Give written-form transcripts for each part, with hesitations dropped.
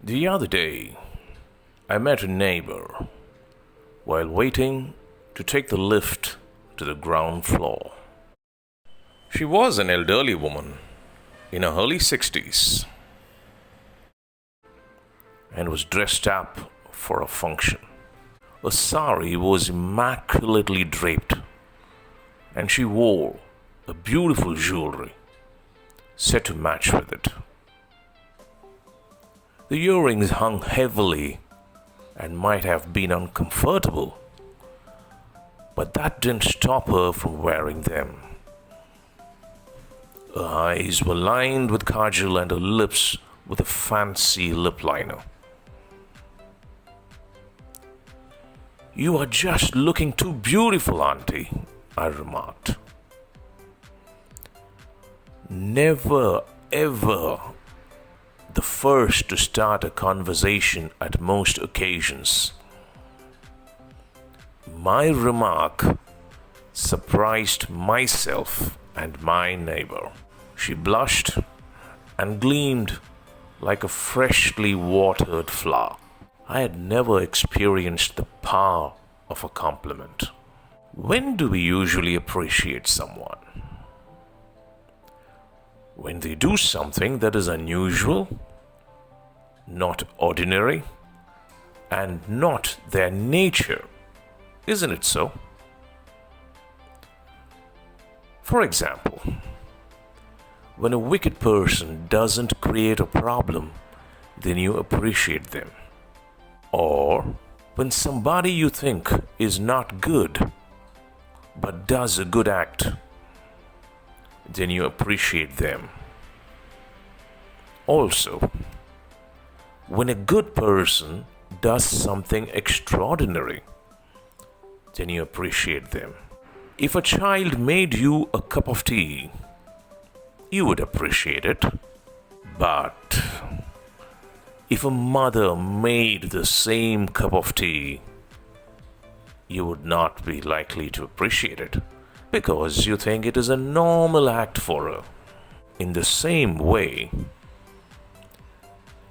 The other day, I met a neighbor while waiting to take the lift to the ground floor. She was an elderly woman in her early 60s and was dressed up for a function. Her sari was immaculately draped, and she wore a beautiful jewelry set to match with it. The earrings hung heavily and might have been uncomfortable, but that didn't stop her from wearing them. Her eyes were lined with kajal and her lips with a fancy lip liner. "You are just looking too beautiful, Auntie," I remarked. Never ever the first to start a conversation at most occasions. My remark surprised myself and my neighbor. She blushed and gleamed like a freshly watered flower. I had never experienced the power of a compliment. When do we usually appreciate someone? When they do something that is unusual, not ordinary, and not their nature, isn't it so? For example, when a wicked person doesn't create a problem, then you appreciate them. Or when somebody you think is not good but does a good act, then you appreciate them. Also, when a good person does something extraordinary, then you appreciate them. If a child made you a cup of tea, you would appreciate it. But if a mother made the same cup of tea, you would not be likely to appreciate it because you think it is a normal act for her. In the same way,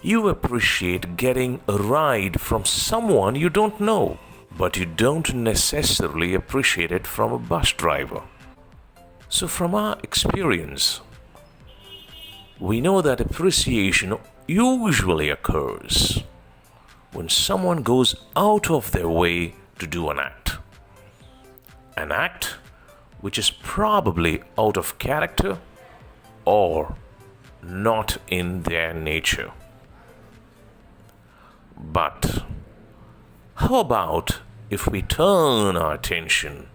you appreciate getting a ride from someone you don't know, but you don't necessarily appreciate it from a bus driver. So, from our experience, we know that appreciation usually occurs when someone goes out of their way to do an act. An act which is probably out of character or not in their nature. But how about if we turn our attention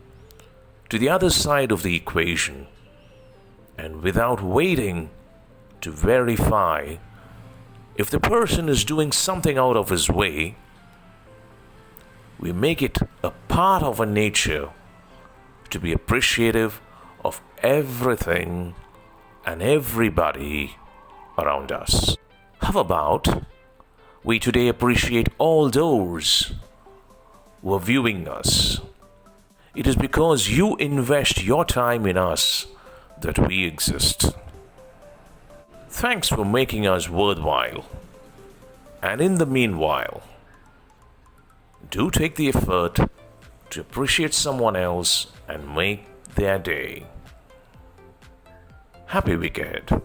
to the other side of the equation and without waiting to verify if the person is doing something out of his way, we make it a part of our nature to be appreciative of everything and everybody around us. How about we today appreciate all those who are viewing us? It is because you invest your time in us that we exist. Thanks for making us worthwhile. And in the meanwhile, do take the effort to appreciate someone else and make their day. Happy week ahead.